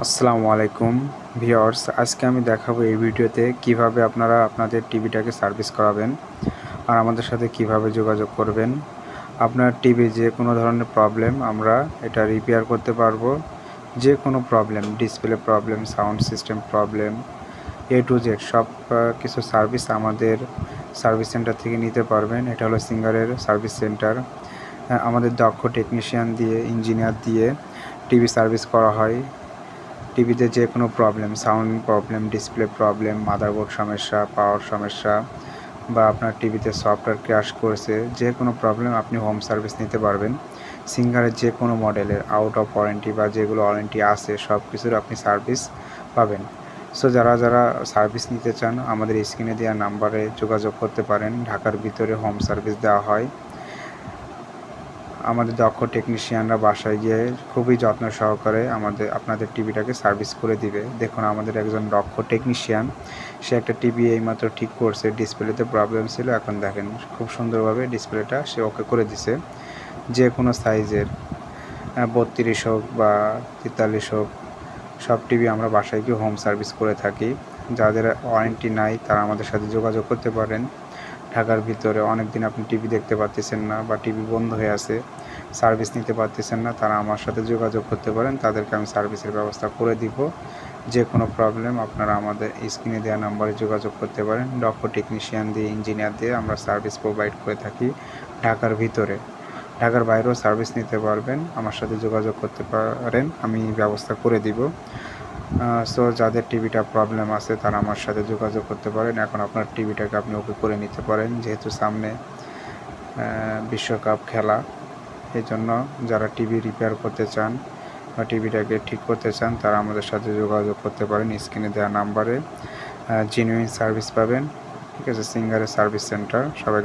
আসসালামু আলাইকুম ভিউয়ার্স, আজকে আমি দেখাবো এই ভিডিওতে কিভাবে আপনারা আপনাদের টিভিটাকে সার্ভিস করাবেন আর আমাদের সাথে কিভাবে যোগাযোগ করবেন। আপনার টিভি যে কোনো ধরনের প্রবলেম আমরা এটা রিপেয়ার করতে পারবো। যে কোনো problem, display problem, sound system problem, A to Z সব কিছু সার্ভিস আমাদের সার্ভিস সেন্টার থেকে নিতে পারবেন। এটা হলো সিঙ্গারের সার্ভিস সেন্টার। আমাদের দক্ষ টেকনিশিয়ান দিয়ে, ইঞ্জিনিয়ার দিয়ে টিভি সার্ভিস করা হয়। টিভিতে যে কোনো problem, sound problem, display problem, motherboard সমস্যা, পাওয়ার সমস্যা বা আপনার টিভিতে সফটওয়্যার ক্র্যাশ করেছে, যে কোনো প্রবলেম আপনি হোম সার্ভিস নিতে পারবেন। সিঙ্গারের যে কোনো মডেলের আউট অফ ওয়ারেন্টি বা যেগুলো ওয়ারেন্টি আছে সব কিছুর আপনি সার্ভিস পাবেন। সো যারা সার্ভিস নিতে চান আমাদের স্ক্রিনে দেওয়া নাম্বারে যোগাযোগ করতে পারেন। ঢাকার ভিতরে হোম সার্ভিস দেওয়া হয়। আমাদের দক্ষ টেকনিশিয়ানরা বাসায় গিয়ে খুবই যত্ন সহকারে আপনাদের টিভিটাকে সার্ভিস করে দিবে। দেখুন, আমাদের একজন দক্ষ টেকনিশিয়ান, সে একটা টিভি এইমাত্র ঠিক করছে। ডিসপ্লেতে প্রবলেম ছিল, এখন দেখেন খুব সুন্দরভাবে ডিসপ্লেটা সে ওকে করে দিছে। যে কোনো সাইজের 32 হোক বা 43 হোক, সব টিভি আমরা বাসায় গিয়ে হোম সার্ভিস করে থাকি। যাদের ওয়ারেন্টি নাই তারা আমাদের সাথে যোগাযোগ করতে পারেন। ঢাকার ভিতরে অনেক দিন আপনি টিভি দেখতে পারতেছেন না বা টিভি বন্ধ হয়ে আছে, সার্ভিস নিতে পারতেছেন না, তারা আমার সাথে যোগাযোগ করতে পারেন। তাদেরকে আমি সার্ভিসের ব্যবস্থা করে দিব। যে কোনো প্রবলেম আপনারা আমাদের স্ক্রিনে দেওয়া নাম্বারে যোগাযোগ করতে পারেন। দক্ষ টেকনিশিয়ান দিয়ে, ইঞ্জিনিয়ার দিয়ে আমরা সার্ভিস প্রোভাইড করে থাকি ঢাকার ভিতরে। ঢাকার বাইরেও সার্ভিস নিতে পারবেন, আমার সাথে যোগাযোগ করতে পারেন, আমি ব্যবস্থা করে দিব। সো যাদের টিভিটা প্রবলেম আছে তারা আমার সাথে যোগাযোগ করতে পারেন। এখন আপনার টিভিটাকে আপনি ওকে করে নিতে পারেন, যেহেতু সামনে বিশ্বকাপ খেলা। এই জন্য যারা টিভি রিপেয়ার করতে চান বা টিভিটাকে ঠিক করতে চান তারা আমাদের সাথে যোগাযোগ করতে পারেন। স্ক্রিনে দেওয়া নাম্বারে জেনুইন সার্ভিস পাবেন। ঠিক আছে, সিঙ্গারের সার্ভিস সেন্টার। সবাইকে